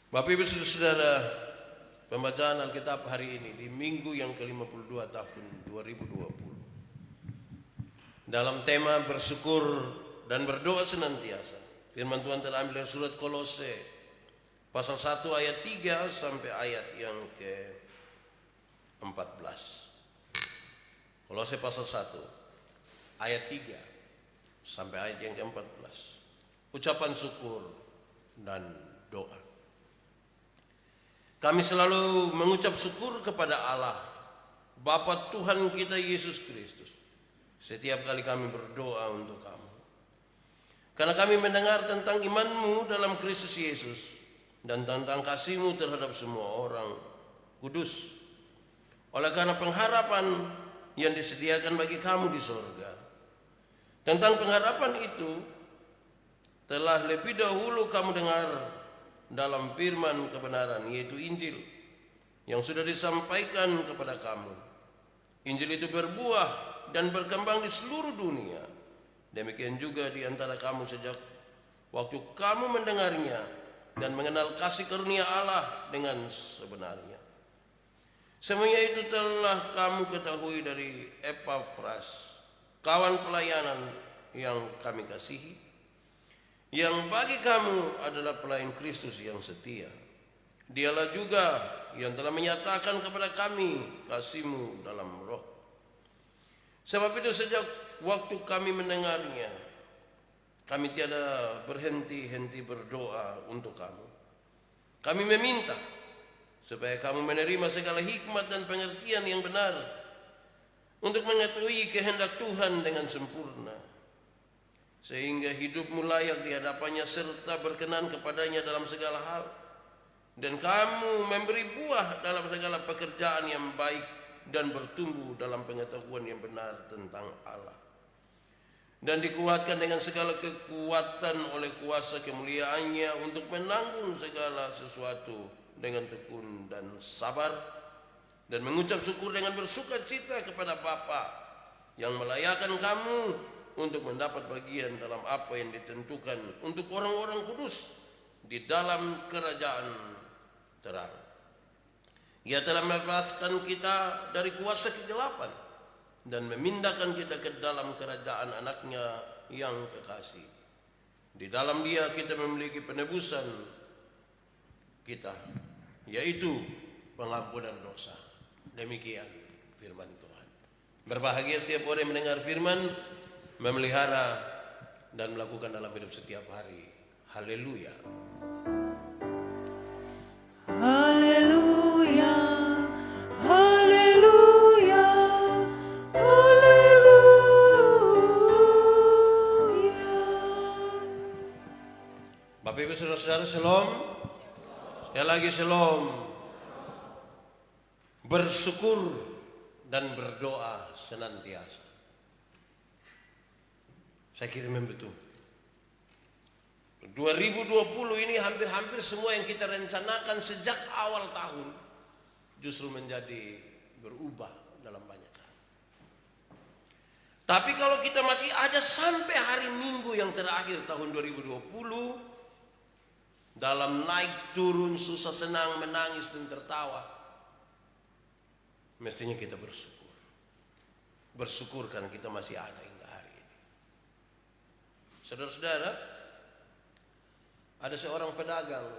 Bapak Ibu Saudara, pembacaan Alkitab hari ini di minggu yang ke-52 tahun 2020 dalam tema bersyukur dan berdoa senantiasa. Firman Tuhan telah ambil dari surat Kolose pasal 1 ayat 3 sampai ayat yang ke-14. Kolose pasal 1 ayat 3 sampai ayat yang ke-14. Ucapan syukur dan doa. Kami selalu mengucap syukur kepada Allah, Bapa Tuhan kita Yesus Kristus, setiap kali kami berdoa untuk kamu. Karena kami mendengar tentang imanmu dalam Kristus Yesus dan tentang kasihmu terhadap semua orang kudus. Oleh karena pengharapan yang disediakan bagi kamu di sorga. Tentang pengharapan itu telah lebih dahulu kamu dengar dalam firman kebenaran, yaitu Injil yang sudah disampaikan kepada kamu. Injil itu berbuah dan berkembang di seluruh dunia. Demikian juga di antara kamu sejak waktu kamu mendengarnya dan mengenal kasih karunia Allah dengan sebenarnya. Semuanya itu telah kamu ketahui dari Epafras, kawan pelayanan yang kami kasihi, yang bagi kamu adalah pelayan Kristus yang setia. Dialah juga yang telah menyatakan kepada kami kasih-Mu dalam roh. Sebab itu sejak waktu kami mendengarnya, kami tiada berhenti-henti berdoa untuk kamu. Kami meminta supaya kamu menerima segala hikmat dan pengertian yang benar untuk mengetahui kehendak Tuhan dengan sempurna, sehingga hidupmu layak di hadapannya serta berkenan kepadanya dalam segala hal, dan kamu memberi buah dalam segala pekerjaan yang baik dan bertumbuh dalam pengetahuan yang benar tentang Allah, dan dikuatkan dengan segala kekuatan oleh kuasa kemuliaannya untuk menanggung segala sesuatu dengan tekun dan sabar, dan mengucap syukur dengan bersukacita kepada Bapa yang melayakkan kamu untuk mendapat bagian dalam apa yang ditentukan untuk orang-orang kudus di dalam kerajaan terang. Ia telah melepaskan kita dari kuasa kegelapan dan memindahkan kita ke dalam kerajaan anaknya yang kekasih. Di dalam Dia kita memiliki penebusan kita, yaitu pengampunan dosa. Demikian firman Tuhan. Berbahagia setiap orang yang mendengar firman, memelihara dan melakukan dalam hidup setiap hari. Haleluya. Haleluya. Haleluya. Haleluya. Bapak Ibu Saudara-saudara, shalom. Sekali lagi shalom. Bersyukur dan berdoa senantiasa. Saya kira memang betul. 2020 ini hampir-hampir semua yang kita rencanakan sejak awal tahun justru menjadi berubah dalam banyak hal. Tapi kalau kita masih ada sampai hari Minggu yang terakhir tahun 2020, dalam naik turun, susah senang, menangis dan tertawa, mestinya kita bersyukur. Bersyukur karena kita masih ada hingga hari ini. Saudara-saudara, ada seorang pedagang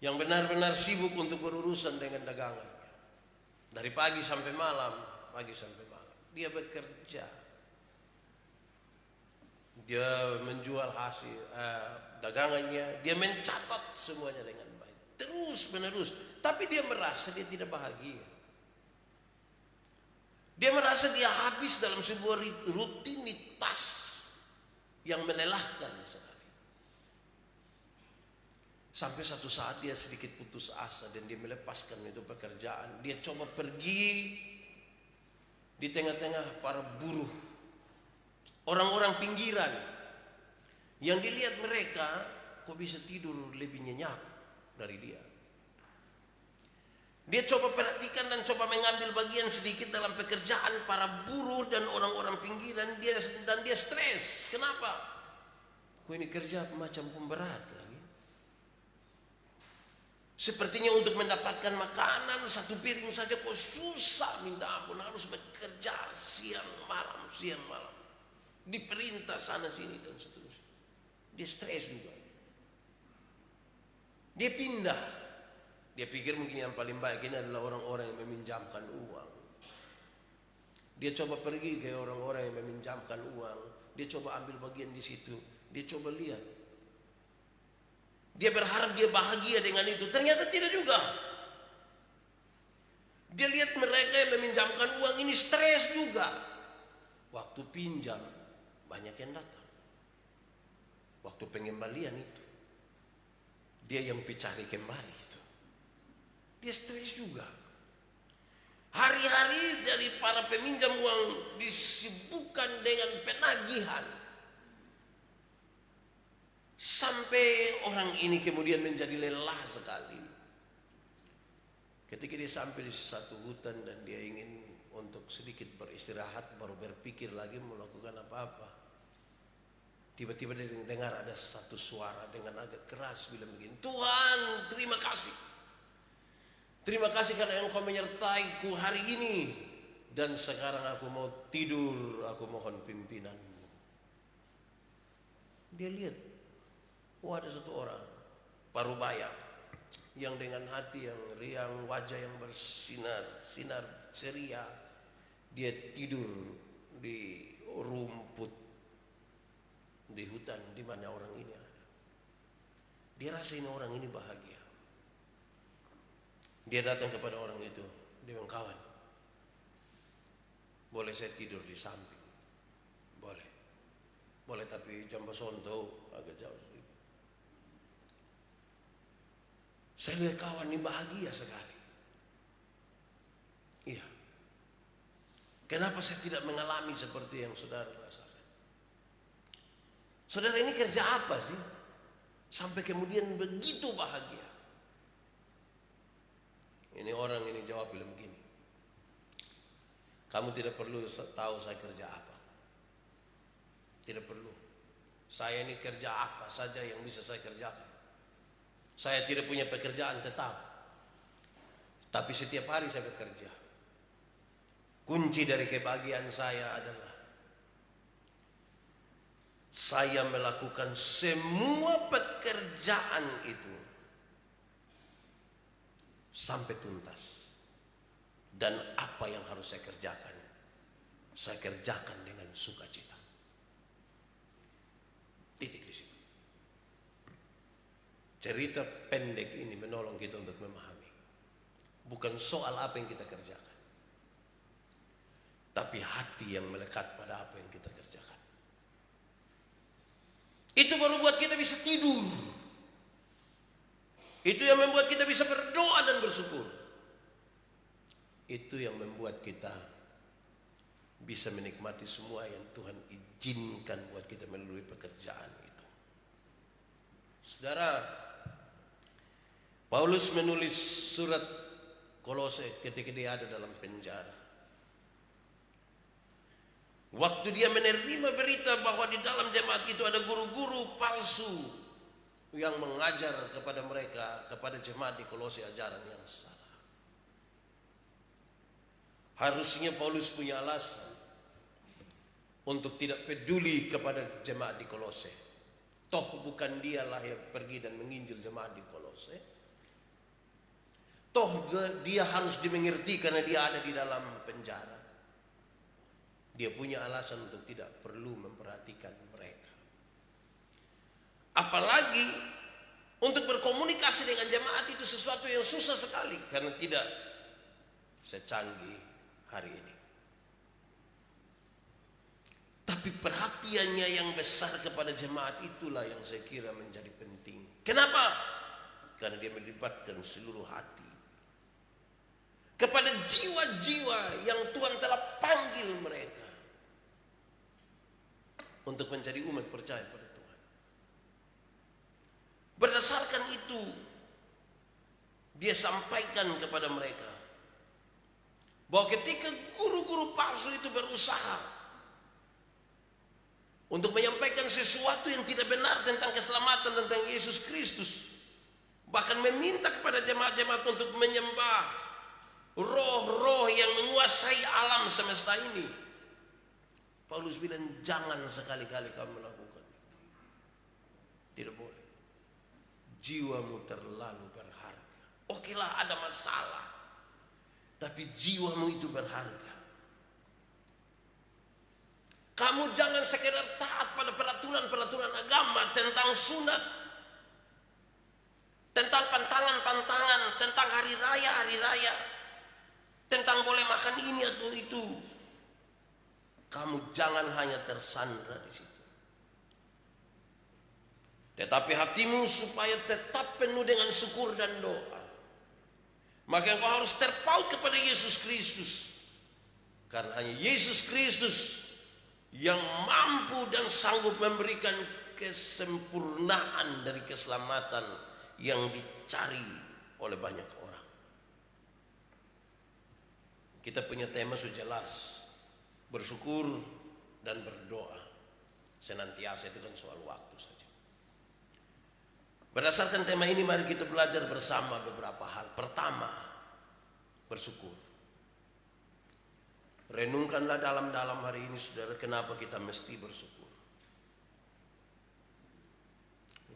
yang benar-benar sibuk untuk berurusan dengan dagangannya. Dari pagi sampai malam, pagi sampai malam. Dia bekerja. Dia menjual hasil dagangannya, dia mencatat semuanya dengan baik. Terus menerus, tapi dia merasa dia tidak bahagia. Dia merasa dia habis dalam sebuah rutinitas yang melelahkan sekali. Sampai satu saat dia sedikit putus asa dan dia melepaskan itu pekerjaan. Dia coba pergi di tengah-tengah para buruh, orang-orang pinggiran, yang dilihat mereka kok bisa tidur lebih nyenyak dari dia. Dia coba perhatikan dan coba mengambil bagian sedikit dalam pekerjaan para buruh dan orang-orang pinggiran. Dia stres. Kenapa? Kok ini kerja macam pemberat lagi. Sepertinya untuk mendapatkan makanan satu piring saja kok susah minta ampun, harus bekerja siang malam. Diperintah sana sini dan seterusnya. Dia stres juga. Dia pindah. Dia pikir mungkin yang paling baik ini adalah orang-orang yang meminjamkan uang. Dia coba pergi ke orang-orang yang meminjamkan uang. Dia coba ambil bagian di situ. Dia coba lihat. Dia berharap dia bahagia dengan itu. Ternyata tidak juga. Dia lihat mereka yang meminjamkan uang ini stres juga. Waktu pinjam banyak yang datang. Waktu pengembalian itu dia yang cari kembali itu. Dia stres juga. Hari-hari dari para peminjam uang disibukkan dengan penagihan. Sampai orang ini kemudian menjadi lelah sekali. Ketika dia sampai di satu hutan dan dia ingin untuk sedikit beristirahat, baru berpikir lagi melakukan apa-apa. Tiba-tiba dia dengar ada satu suara dengan agak keras bilang begini, Tuhan, terima kasih. Terima kasih karena Engkau menyertaiku hari ini. Dan sekarang aku mau tidur, aku mohon pimpinanmu. Dia lihat, ada satu orang parubaya yang dengan hati yang riang, wajah yang bersinar ceria. Dia tidur di rumput di hutan di mana orang ini ada. Dia rasa ini orang ini bahagia. Dia datang kepada orang itu. Dia bilang, kawan, boleh saya tidur di samping? Boleh. Boleh, tapi Jambu Sonto agak jauh sedikit. Saya lihat kawan ini bahagia sekali. Iya. Kenapa saya tidak mengalami seperti yang saudara rasakan? Saudara ini kerja apa sih? Sampai kemudian begitu bahagia. Ini orang ini jawab bilang begini. Kamu tidak perlu tahu saya kerja apa. Tidak perlu. Saya ini kerja apa saja yang bisa saya kerjakan. Saya tidak punya pekerjaan tetap. Tapi setiap hari saya bekerja. Kunci dari kebahagiaan saya adalah saya melakukan semua pekerjaan itu sampai tuntas. Dan apa yang harus saya kerjakan dengan sukacita. Titik di situ. Cerita pendek ini menolong kita untuk memahami. Bukan soal apa yang kita kerjakan, tapi hati yang melekat pada apa yang kita kerjakan. Itu baru buat kita bisa tidur. Itu yang membuat kita bisa berdoa dan bersyukur. Itu yang membuat kita bisa menikmati semua yang Tuhan izinkan buat kita melalui pekerjaan itu. Saudara, Paulus menulis surat Kolose ketika dia ada dalam penjara. Waktu dia menerima berita bahwa di dalam jemaat itu ada guru-guru palsu yang mengajar kepada mereka, kepada jemaat di Kolose ajaran yang salah. Harusnya Paulus punya alasan untuk tidak peduli kepada jemaat di Kolose. Toh bukan dialah yang pergi dan menginjil jemaat di Kolose. Toh dia harus dimengerti karena dia ada di dalam penjara. Dia punya alasan untuk tidak perlu memperhatikan mereka. Apalagi untuk berkomunikasi dengan jemaat itu sesuatu yang susah sekali karena tidak secanggih hari ini. Tapi perhatiannya yang besar kepada jemaat itulah yang saya kira menjadi penting. Kenapa? Karena dia melibatkan seluruh hati kepada jiwa-jiwa yang Tuhan telah panggil mereka untuk menjadi umat percaya pada Tuhan. Berdasarkan itu, dia sampaikan kepada mereka bahwa ketika guru-guru palsu itu berusaha untuk menyampaikan sesuatu yang tidak benar tentang keselamatan, tentang Yesus Kristus, Bahkan meminta kepada jemaat-jemaat untuk menyembah roh-roh yang menguasai alam semesta ini. Paulus bilang, jangan sekali-kali kamu melakukan itu. Tidak boleh. Jiwamu terlalu berharga. Okelah, ada masalah, tapi jiwamu itu berharga. Kamu jangan sekedar taat pada peraturan-peraturan agama tentang sunat, tentang pantangan-pantangan, tentang hari raya, tentang boleh makan ini atau itu. Kamu jangan hanya tersandra di situ. Tetapi hatimu supaya tetap penuh dengan syukur dan doa. Maka engkau harus terpaut kepada Yesus Kristus. Karena hanya Yesus Kristus yang mampu dan sanggup memberikan kesempurnaan dari keselamatan yang dicari oleh banyak orang. Kita punya tema sudah jelas, bersyukur dan berdoa. Senantiasa, itu kan soal waktu saja. Berdasarkan tema ini, mari kita belajar bersama beberapa hal. Pertama, bersyukur. Renungkanlah dalam-dalam hari ini, saudara, kenapa kita mesti bersyukur.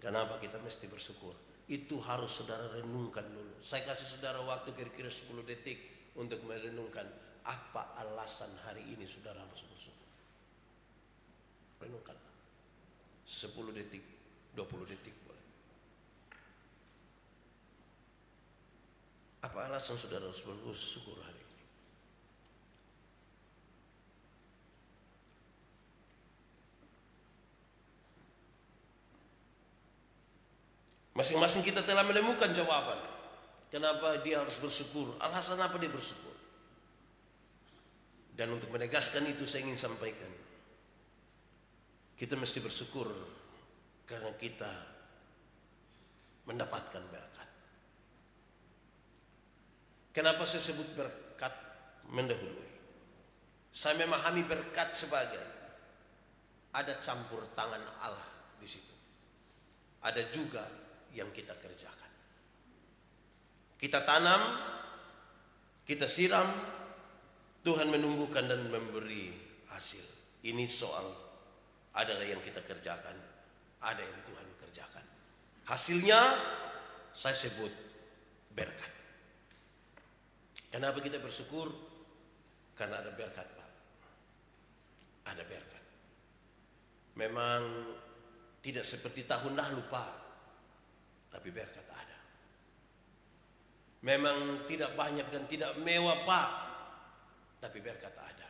Kenapa kita mesti bersyukur? Itu harus saudara renungkan dulu. Saya kasih saudara waktu kira-kira 10 detik untuk merenungkan apa alasan hari ini saudara harus bersyukur. Renungkan. 10 detik, 20 detik boleh. Apa alasan saudara harus bersyukur hari ini? Masing-masing kita telah menemukan jawaban. Kenapa dia harus bersyukur? Alasan apa dia bersyukur? Dan untuk menegaskan itu saya ingin sampaikan. Kita mesti bersyukur karena kita mendapatkan berkat. Kenapa saya sebut berkat mendahului? Saya memahami berkat sebagai ada campur tangan Allah di situ. Ada juga yang kita kerjakan. Kita tanam, kita siram, Tuhan menumbuhkan dan memberi hasil. Ini soal ada yang kita kerjakan, ada yang Tuhan kerjakan. Hasilnya saya sebut berkat. Kenapa kita bersyukur? Karena ada berkat, Pak. Ada berkat. Memang tidak seperti tahun lalu, Pak, tapi berkat ada. Memang tidak banyak dan tidak mewah, Pak, tapi berkat ada.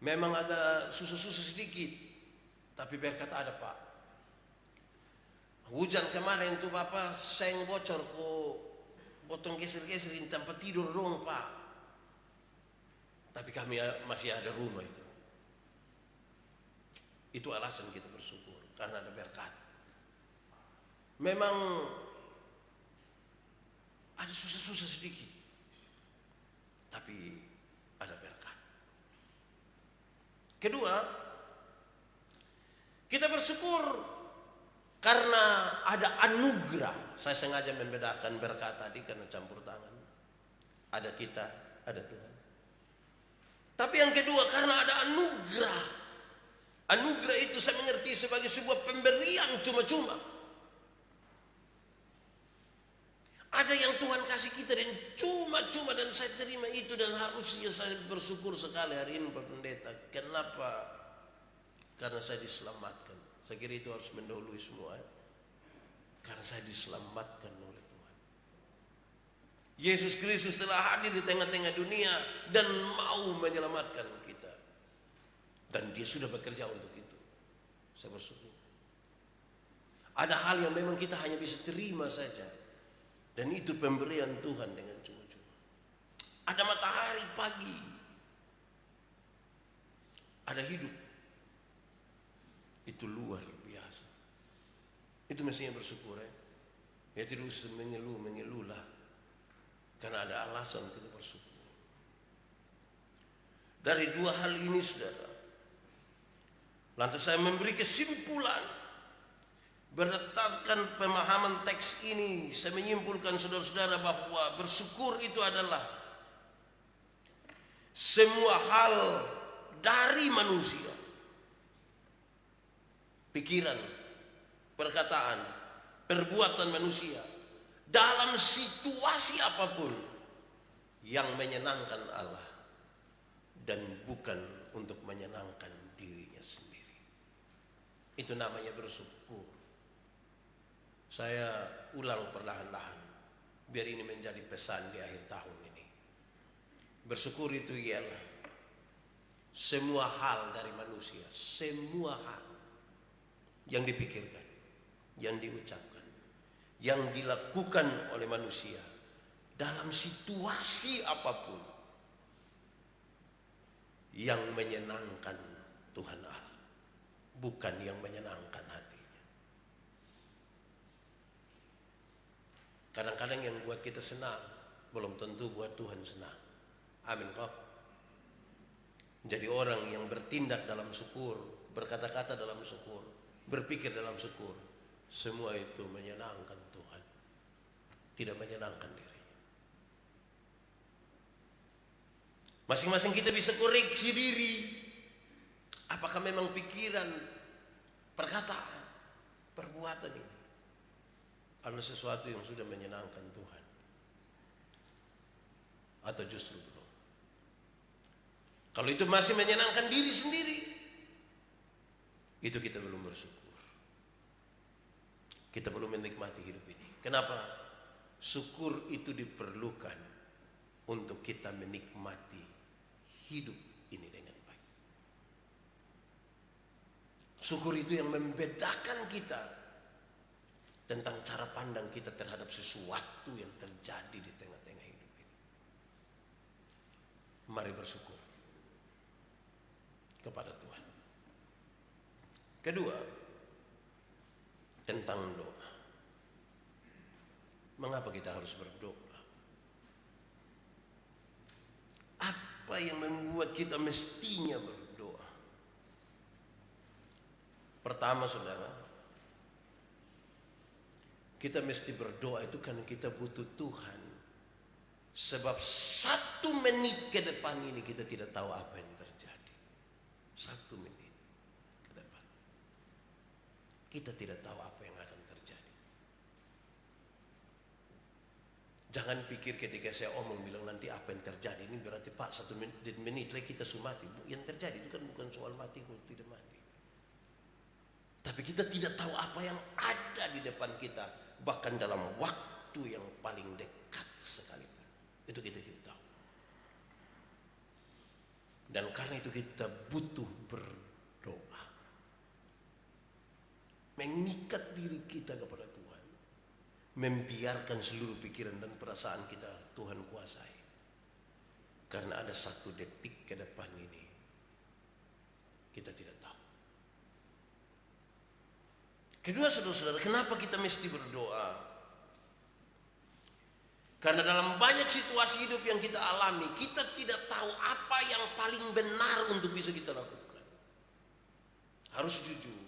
Memang agak susah-susah sedikit, tapi berkat ada, Pak. Hujan kemarin tuh Bapak seng bocor kok, potong geser-geserin tempat tidur dong, Pak. Tapi kami masih ada rumah itu. Itu alasan kita bersyukur, karena ada berkat. Memang ada susah-susah sedikit, tapi ada berkat. Kedua, kita bersyukur karena ada anugerah. Saya sengaja membedakan berkat tadi karena campur tangan. Ada kita, ada Tuhan. Tapi yang kedua, karena ada anugerah. Anugerah itu saya mengerti sebagai sebuah pemberian cuma-cuma. Ada yang Tuhan kasih kita dan cuma-cuma, dan saya terima itu, dan harusnya saya bersyukur sekali hari ini Pak Pendeta. Kenapa? Karena saya diselamatkan. Saya kira itu harus mendahului semua. Karena saya diselamatkan oleh Tuhan. Yesus Kristus telah hadir di tengah-tengah dunia dan mau menyelamatkan kita. Dan dia sudah bekerja untuk itu. Saya bersyukur. Ada hal yang memang kita hanya bisa terima saja. Dan itu pemberian Tuhan dengan cuma-cuma. Ada matahari pagi. Ada hidup. Itu luar biasa. Itu mestinya bersyukur, ya. Ya tidak usah mengeluh lah. Karena ada alasan kita bersyukur. Dari dua hal ini, saudara, lantas saya memberi kesimpulan Berdasarkan pemahaman teks ini, saya menyimpulkan saudara-saudara bahwa bersyukur itu adalah semua hal dari manusia, pikiran, perkataan, perbuatan manusia dalam situasi apapun yang menyenangkan Allah dan bukan untuk menyenangkan dirinya sendiri. Itu namanya bersyukur. Saya ulang perlahan-lahan biar ini menjadi pesan di akhir tahun ini. Bersyukur itu ialah semua hal dari manusia, semua hal yang dipikirkan, yang diucapkan, yang dilakukan oleh manusia dalam situasi apapun yang menyenangkan Tuhan Allah, bukan yang menyenangkan hatinya. Kadang-kadang yang buat kita senang belum tentu buat Tuhan senang. Amin kok. Jadi orang yang bertindak dalam syukur, berkata-kata dalam syukur, berpikir dalam syukur, semua itu menyenangkan Tuhan, tidak menyenangkan dirinya. Masing-masing kita bisa koreksi diri. Apakah memang pikiran, perkataan, perbuatan ini ada sesuatu yang sudah menyenangkan Tuhan, atau justru belum? Kalau itu masih menyenangkan diri sendiri, itu kita belum bersyukur. Kita belum menikmati hidup ini. Kenapa? Syukur itu diperlukan untuk kita menikmati hidup ini dengan baik. Syukur itu yang membedakan kita tentang cara pandang kita terhadap sesuatu yang terjadi di tengah-tengah hidup ini. Mari bersyukur kepada Tuhan. Kedua, tentang doa. Mengapa kita harus berdoa? Apa yang membuat kita mestinya berdoa? Pertama, saudara, kita mesti berdoa itu karena kita butuh Tuhan. Sebab 1 menit ke depan ini kita tidak tahu apa yang terjadi. 1 menit ke depan kita tidak tahu apa yang akan terjadi. Jangan pikir ketika saya omong bilang nanti apa yang terjadi, ini berarti Pak 1 menit lagi kita mati. Yang terjadi itu kan bukan soal mati atau tidak mati. Tapi kita tidak tahu apa yang ada di depan kita, bahkan dalam waktu yang paling dekat sekalipun. Itu kita tidak tahu. Dan karena itu kita butuh berdoa, mengikat diri kita kepada Tuhan, membiarkan seluruh pikiran dan perasaan kita Tuhan kuasai. Karena ada 1 detik ke depan ini kita tidak tahu. Kedua, saudara-saudara, kenapa kita mesti berdoa? Karena dalam banyak situasi hidup yang kita alami, kita tidak tahu apa yang paling benar untuk bisa kita lakukan. Harus jujur.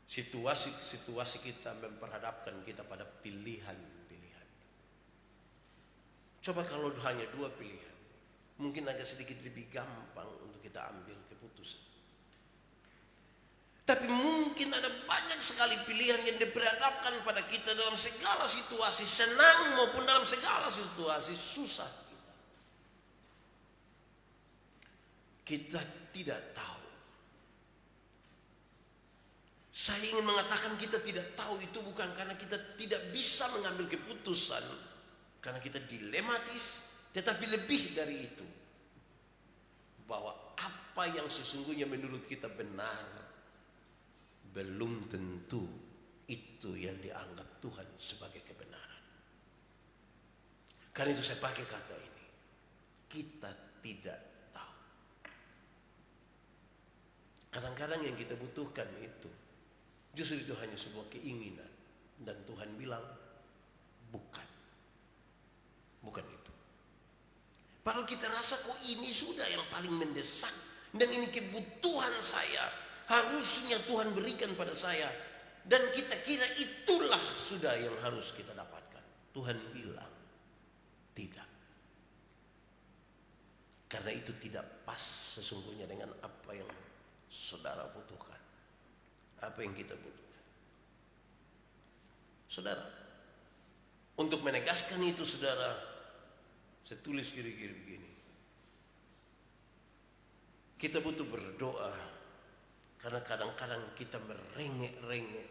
Situasi-situasi kita memperhadapkan kita pada pilihan-pilihan. Coba kalau hanya 2 pilihan, mungkin agak sedikit lebih gampang untuk kita ambil keputusan. Tapi mungkin ada banyak sekali pilihan yang diperhadapkan pada kita dalam segala situasi, senang maupun dalam segala situasi susah kita. Kita tidak tahu. Saya ingin mengatakan kita tidak tahu itu bukan karena kita tidak bisa mengambil keputusan, karena kita dilematis, tetapi lebih dari itu, bahwa apa yang sesungguhnya menurut kita benar belum tentu itu yang dianggap Tuhan sebagai kebenaran. Karena itu saya pakai kata ini, kita tidak tahu. Kadang-kadang yang kita butuhkan itu justru itu hanya sebuah keinginan, dan Tuhan bilang bukan itu. Padahal kita rasa kok ini sudah yang paling mendesak dan ini kebutuhan saya, harusnya Tuhan berikan pada saya. Dan kita kira itulah sudah yang harus kita dapatkan. Tuhan bilang, tidak. Karena itu tidak pas sesungguhnya dengan apa yang saudara butuhkan. Apa yang kita butuhkan. Saudara, untuk menegaskan itu saudara, saya tulis kira-kira begini. Kita butuh berdoa karena kadang-kadang kita merengek-rengek.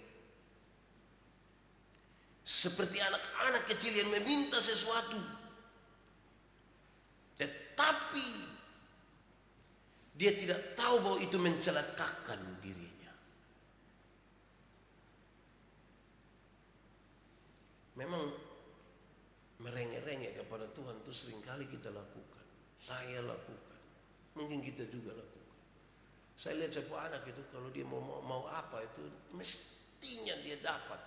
Seperti anak-anak kecil yang meminta sesuatu. Tetapi dia tidak tahu bahwa itu mencelakakan dirinya. Memang merengek-rengek kepada Tuhan itu seringkali kita lakukan. Saya lakukan. Mungkin kita juga lakukan. Saya lihat sebuah anak itu kalau dia mau apa itu mestinya dia dapat.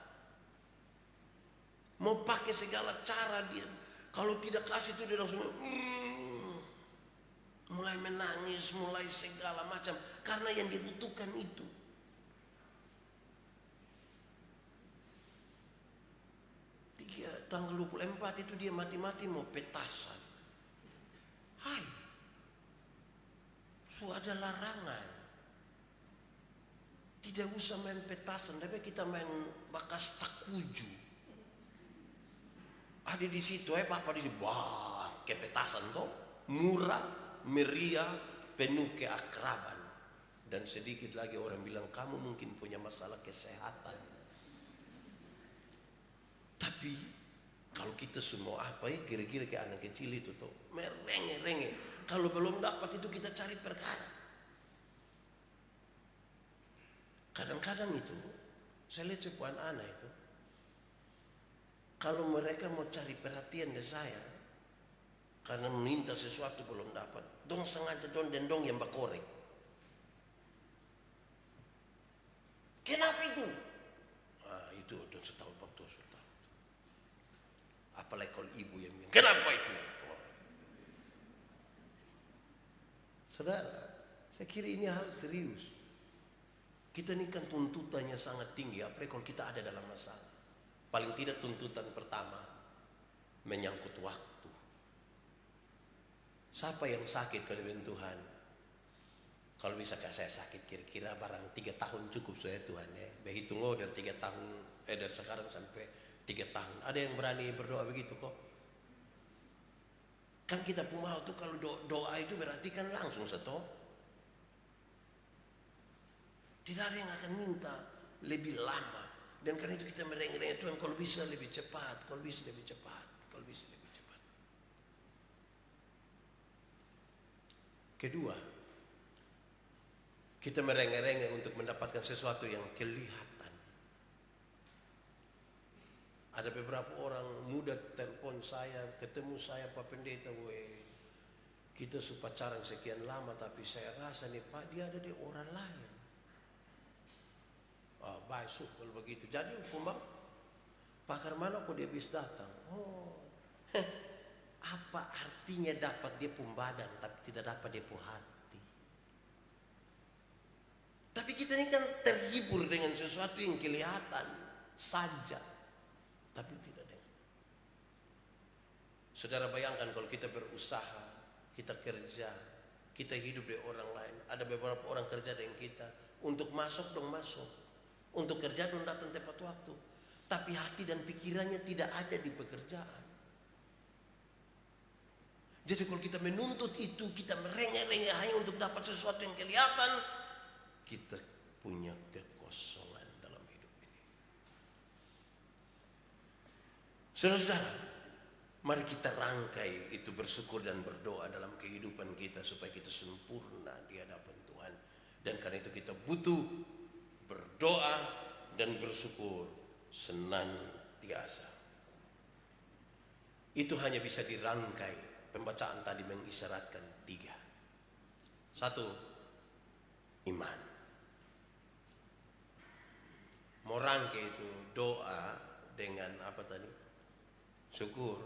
Mau pakai segala cara dia. Kalau tidak kasih itu dia langsung mulai menangis, mulai segala macam. Karena yang dibutuhkan itu. Tanggal 24 itu dia mati-mati mau petasan. Hai. Ada larangan. Tidak usah main petasan, tapi kita main bakas takuju. Ada di situ, papa di situ, wah, ke petasan toh, murah, meriah, penuh keakraban. Dan sedikit lagi orang bilang kamu mungkin punya masalah kesehatan. Tapi kalau kita semua apa ya kira-kira kayak anak kecil itu tuh merengek-rengek. Kalau belum dapat itu kita cari perkara. Kadang-kadang itu saya lihat sebuah anak itu, kalau mereka mau cari perhatian dari saya karena meminta sesuatu belum dapat, dong sengaja dong yang bakorek. Kenapa itu? Itu dong setahu waktu sudah. Apalagi kalau ibu yang bilang, kenapa itu? Saudara, saya kira ini hal serius. Kita ini kan tuntutannya sangat tinggi, apalagi kalau kita ada dalam masalah. Paling tidak tuntutan pertama, menyangkut waktu. Siapa yang sakit kalau dengan Tuhan? Kalau bisa saya sakit kira-kira barang 3 tahun cukup saya Tuhan ya. Berhitung dari 3 tahun, dari sekarang sampai 3 tahun. Ada yang berani berdoa begitu kok? Kan kita pun mau tuh kalau doa itu berarti kan langsung seto. Tidak ada yang akan minta lebih lama. Dan karena itu kita merengek-rengek Tuhan kalau bisa lebih cepat, kalau bisa lebih cepat, kalau bisa lebih cepat. Kedua, kita merengek-rengek untuk mendapatkan sesuatu yang kelihatan. Ada beberapa orang muda telepon saya, ketemu saya Pak Pendeta, kita pacaran sekian lama tapi saya rasa nih Pak dia ada di orang lain. Baik kalau begitu. Jadi hukum pakar mana kok dia bisa datang? Apa artinya dapat dia pun badan tapi tidak dapat dia pun hati? Tapi kita ini kan terhibur dengan sesuatu yang kelihatan saja. Tapi tidak dengan. Saudara bayangkan kalau kita berusaha, kita kerja, kita hidup di orang lain. Ada beberapa orang kerja dengan kita. Untuk masuk dong masuk. Untuk kerja dong datang tepat waktu. Tapi hati dan pikirannya tidak ada di pekerjaan. Jadi kalau kita menuntut itu, kita merengek-rengek hanya untuk dapat sesuatu yang kelihatan, kita punya kekosongan dalam hidup ini. Saudara-saudara, mari kita rangkai itu bersyukur dan berdoa dalam kehidupan kita supaya kita sempurna di hadapan Tuhan. Dan karena itu kita butuh berdoa dan bersyukur senantiasa. Itu hanya bisa dirangkai. Pembacaan tadi mengisyaratkan 3. 1, iman. Mau rangkai itu doa dengan apa tadi? Syukur.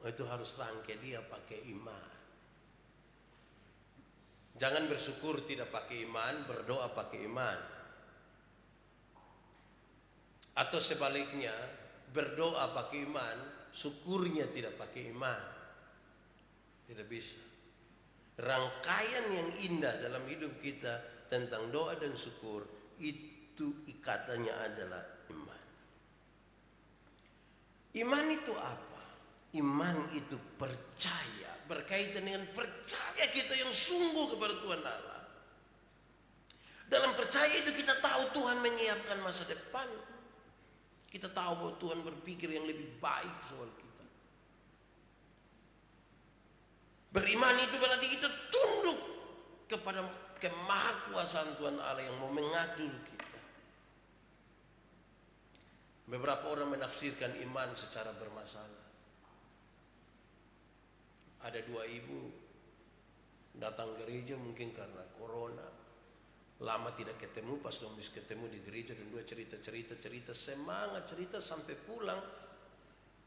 Itu harus rangkai dia pakai iman. Jangan bersyukur tidak pakai iman, berdoa pakai iman. Atau sebaliknya, berdoa pakai iman, syukurnya tidak pakai iman. Tidak bisa. Rangkaian yang indah dalam hidup kita tentang doa dan syukur, itu ikatannya adalah iman. Iman itu apa? Iman itu percaya, berkaitan dengan percaya kita yang sungguh kepada Tuhan Allah. Dalam percaya itu kita tahu Tuhan menyiapkan masa depan. Kita tahu bahwa Tuhan berpikir yang lebih baik soal kita. Beriman itu berarti kita tunduk kepada kemahakuasaan Tuhan Allah yang mau mengatur kita. Beberapa orang menafsirkan iman secara bermasalah. Ada dua ibu datang gereja mungkin karena corona. Lama tidak ketemu, pas dong bisa ketemu di gereja dan dua cerita semangat cerita sampai pulang.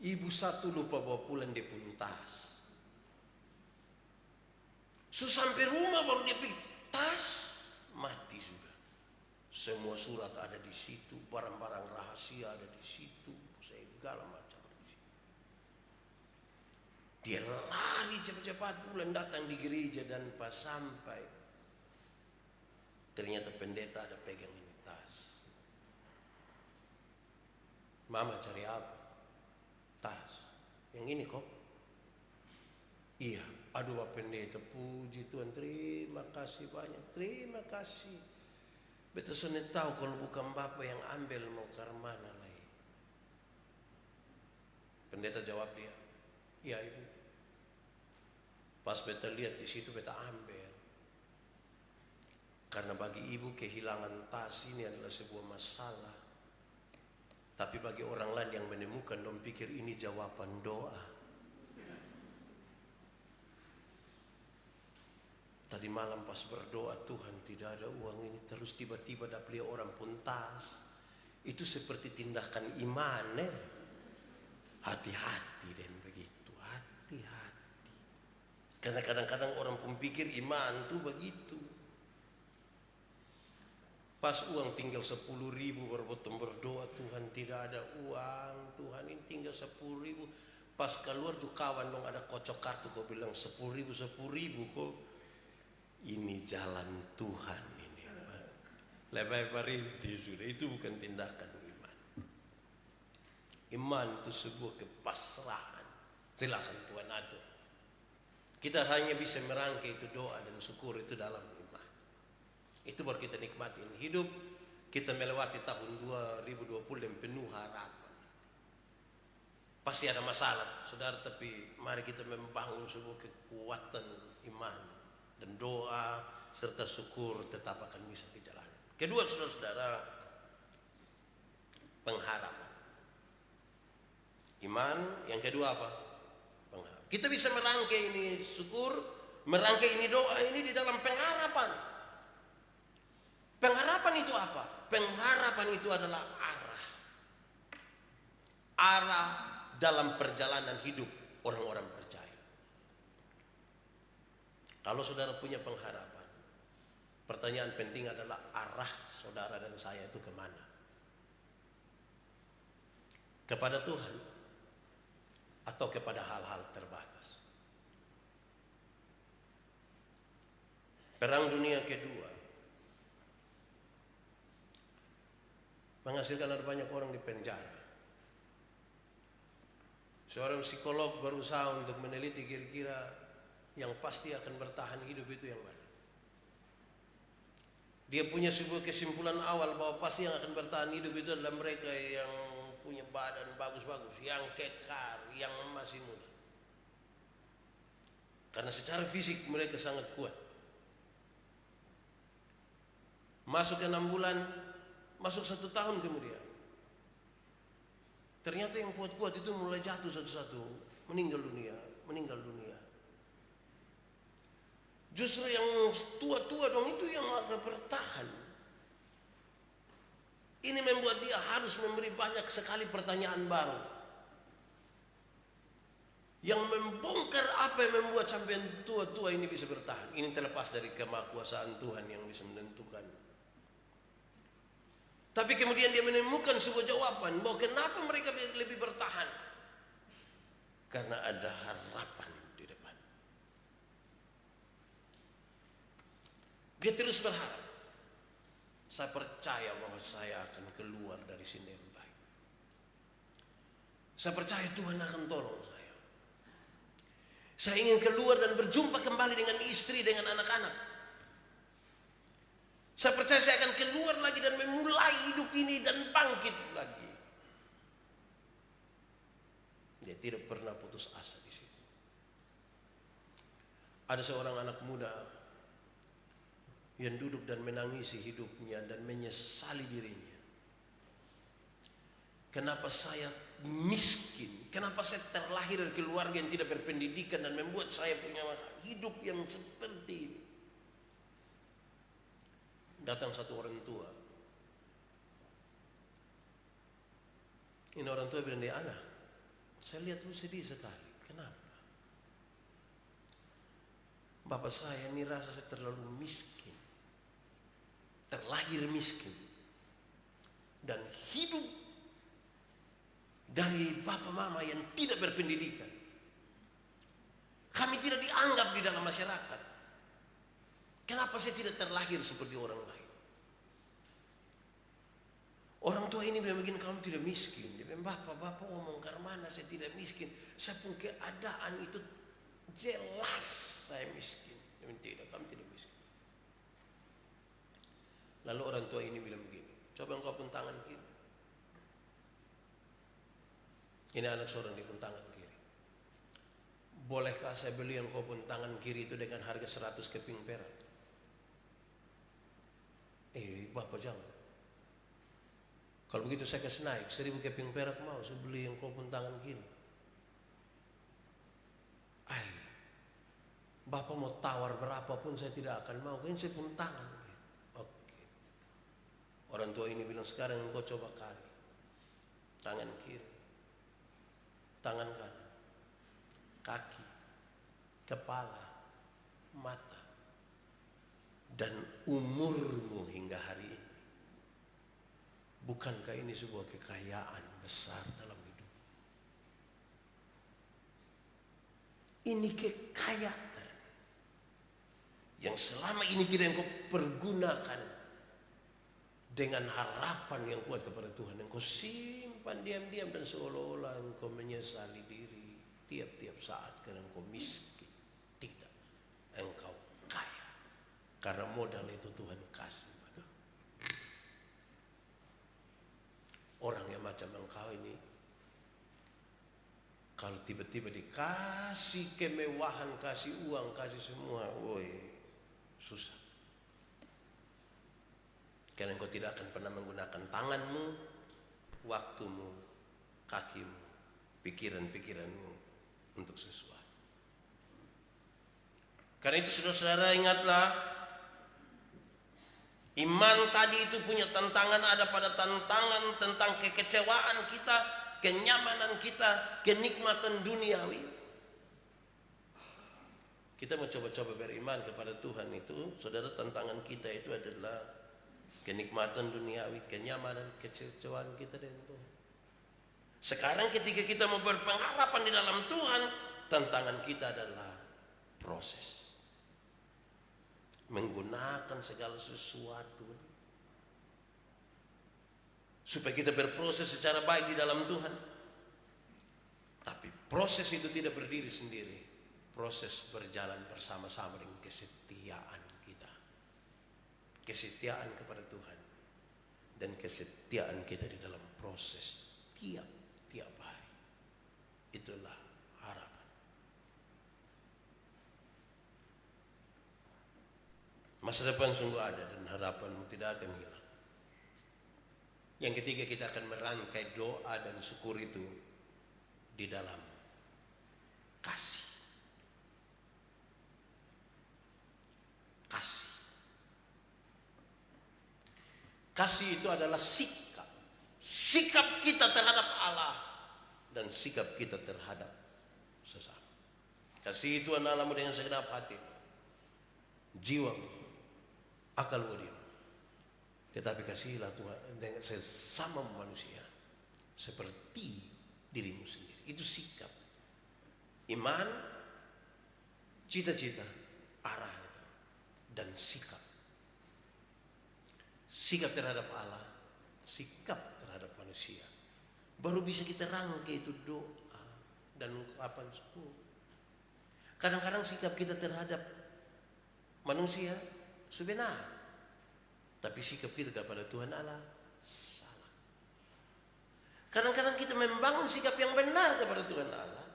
Ibu satu lupa bawa pulang dia punya tas. Sampai rumah baru dia pikir tas mati sudah. Semua surat ada di situ, barang-barang rahasia ada di situ, segala macam di situ. Dia lari cepat-cepat pulang datang di gereja dan pas sampai ternyata pendeta ada pegang ini tas. Mama cari apa? Tas. Yang ini kok? Iya. Aduh Pak Pendeta, puji Tuhan, terima kasih banyak, terima kasih. Beta sudah tahu kalau bukan Bapak yang ambil mau ke mana lagi. Pendeta jawab dia, iya Ibu. Pas beta lihat di situ beta ambil. Karena bagi ibu kehilangan tas ini adalah sebuah masalah. Tapi bagi orang lain yang menemukan, dong pikir ini jawaban doa. Tadi malam pas berdoa, Tuhan tidak ada uang ini, terus tiba-tiba ada beli orang pun tas. Itu seperti tindakan iman. Hati-hati dan begitu, hati-hati. Karena kadang-kadang orang pun pikir iman tuh begitu. Pas uang tinggal 10.000 berpotong berdoa, Tuhan tidak ada uang, Tuhan ini tinggal 10.000. Pas keluar tuh kawan dong ada kocok kartu, kau bilang 10.000 kok. Ini jalan Tuhan ini, Pak. Lebih perinti sudah, itu bukan tindakan iman. Iman itu sebuah kepasrahan. Silakan Tuhan atur. Kita hanya bisa merangkai itu doa dan syukur itu dalam iman. Itu baru kita nikmatin hidup. Kita melewati tahun 2020 dan penuh harapan. Pasti ada masalah, saudara, tapi mari kita membangun sebuah kekuatan iman. Dan doa serta syukur tetap akan bisa dijalani. Kedua, saudara-saudara, pengharapan. Iman, yang kedua apa? Pengharapan. Kita bisa merangkai ini syukur, merangkai ini doa ini di dalam pengharapan. Pengharapan itu apa? Pengharapan itu adalah arah. Arah dalam perjalanan hidup orang-orang percaya. Kalau saudara punya pengharapan, pertanyaan penting adalah arah saudara dan saya itu kemana? Kepada Tuhan atau kepada hal-hal terbatas? Perang dunia kedua menghasilkan ada banyak orang di penjara. Seorang psikolog berusaha untuk meneliti kira-kira yang pasti akan bertahan hidup itu yang mana. Dia punya sebuah kesimpulan awal bahwa pasti yang akan bertahan hidup itu adalah mereka yang punya badan bagus-bagus, yang kekar, yang masih muda. Karena secara fisik mereka sangat kuat. Masuk 6 bulan, masuk 1 tahun kemudian, ternyata yang kuat-kuat itu mulai jatuh satu-satu, meninggal dunia. Justru yang tua-tua dong itu yang agak bertahan. Ini membuat dia harus memberi banyak sekali pertanyaan baru. Yang membongkar apa yang membuat sampai tua-tua ini bisa bertahan. Ini terlepas dari kemahakuasaan Tuhan yang bisa menentukan. Tapi kemudian dia menemukan sebuah jawaban bahwa kenapa mereka lebih bertahan. Karena ada harapan di depan. Dia terus berharap. Saya percaya bahwa saya akan keluar dari sini yang baik. Saya percaya Tuhan akan tolong saya. Saya ingin keluar dan berjumpa kembali dengan istri, dengan anak-anak. Saya percaya saya akan keluar lagi dan memulai hidup ini dan bangkit lagi. Dia tidak pernah putus asa di situ. Ada seorang anak muda yang duduk dan menangisi hidupnya dan menyesali dirinya. Kenapa saya miskin? Kenapa saya terlahir dari keluarga yang tidak berpendidikan dan membuat saya punya hidup yang seperti ini? Datang satu orang tua. Ini orang tua bilang, dia anak, saya lihat lu sedih sekali. Kenapa? Bapak saya ini rasa saya terlalu miskin. Terlahir miskin. Dan hidup dari bapak mama yang tidak berpendidikan. Kami tidak dianggap di dalam masyarakat. Kenapa saya tidak terlahir seperti orang lain? Orang tua ini bilang begini, kamu tidak miskin. Dia bilang, bapak ngomong ke mana saya tidak miskin. Saya pun keadaan itu jelas saya miskin. Dia bilang, tidak, kamu tidak miskin. Lalu orang tua ini bilang begini, coba engkau pun tangan kiri. Ini anak seorang di pun tangan kiri. Bolehkah saya beli yang kau pun tangan kiri itu dengan harga 100 keping perak? Bapak jangan. Kalau begitu saya kasih naik 1000 keping perak mau saya beli yang kau pun tangan kiri. Bapak mau tawar berapapun saya tidak akan mau. Kan saya pun tangan. Oke. Orang tua ini bilang sekarang engkau coba kali. Tangan kiri. Tangan kanan, kaki, kepala, mata, dan umurmu hingga hari ini. Bukankah ini sebuah kekayaan besar dalam hidup? Ini kekayaan yang selama ini tidak engkau pergunakan dengan harapan yang kuat kepada Tuhan. Engkau simpan diam-diam dan seolah-olah engkau menyesali diri tiap-tiap saat karena engkau miskin. Tidak, engkau kaya karena modal itu Tuhan kasih pada orang yang macam engkau ini. Kalau tiba-tiba dikasih kemewahan, kasih uang, kasih semua, woi, susah. Karena engkau tidak akan pernah menggunakan tanganmu, waktumu, kakimu, pikiran-pikiranmu untuk sesuatu. Karena itu saudara-saudara ingatlah, iman tadi itu punya tantangan, ada pada tantangan tentang kekecewaan kita, kenyamanan kita, kenikmatan duniawi. Kita mau coba-coba beriman kepada Tuhan itu, saudara, tantangan kita itu adalah kenikmatan duniawi, kenyamanan, kekecewaan kita dengan Tuhan. Sekarang ketika kita mau berpengharapan di dalam Tuhan, tantangan kita adalah proses. Menggunakan segala sesuatu supaya kita berproses secara baik di dalam Tuhan. Tapi proses itu tidak berdiri sendiri. Proses berjalan bersama-sama dengan kesetiaan kita. Kesetiaan kepada Tuhan dan kesetiaan kita di dalam proses tiap hari. Itulah harapan. Masa depan sungguh ada dan harapanmu tidak akan hilang. Yang ketiga, kita akan merangkai doa dan syukur itu di dalam kasih. Kasih. Kasih itu adalah sikap. Sikap kita terhadap Allah dan sikap kita terhadap sesama. Kasih itu anakmu dengan segenap hatimu, jiwamu, akal budimu. Tetapi kasihilah Tuhan dengan sesama manusia seperti dirimu sendiri. Itu sikap, iman, cita-cita, arah itu, dan sikap. Sikap terhadap Allah, sikap terhadap manusia. Baru bisa kita rangkai itu doa dan ungkapan syukur. Kadang-kadang sikap kita terhadap manusia sebenar, tapi sikap kita kepada Tuhan Allah salah. Kadang-kadang kita membangun sikap yang benar kepada Tuhan Allah,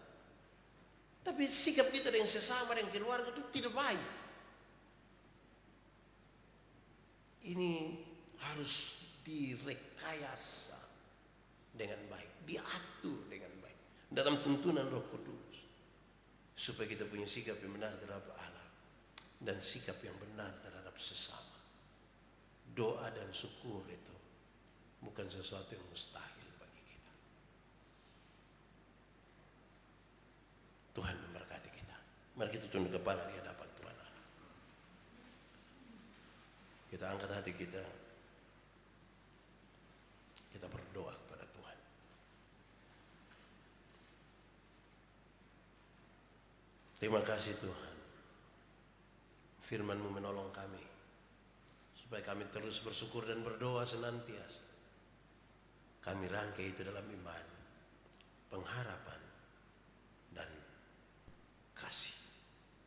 tapi sikap kita dengan sesama, dengan keluarga itu tidak baik. Ini harus direkayasa dengan baik, diatur dengan baik dalam tuntunan Roh Kudus, supaya kita punya sikap yang benar terhadap Allah dan sikap yang benar terhadap sesama. Doa dan syukur itu bukan sesuatu yang mustahil bagi kita. Tuhan memberkati kita. Mari kita tunduk kepala di hadapan Tuhan Allah. Kita angkat hati kita. Kita berdoa kepada Tuhan. Terima kasih Tuhan. Firman-Mu menolong kami, supaya kami terus bersyukur dan berdoa senantiasa. Kami rangkai itu dalam iman, pengharapan, dan kasih.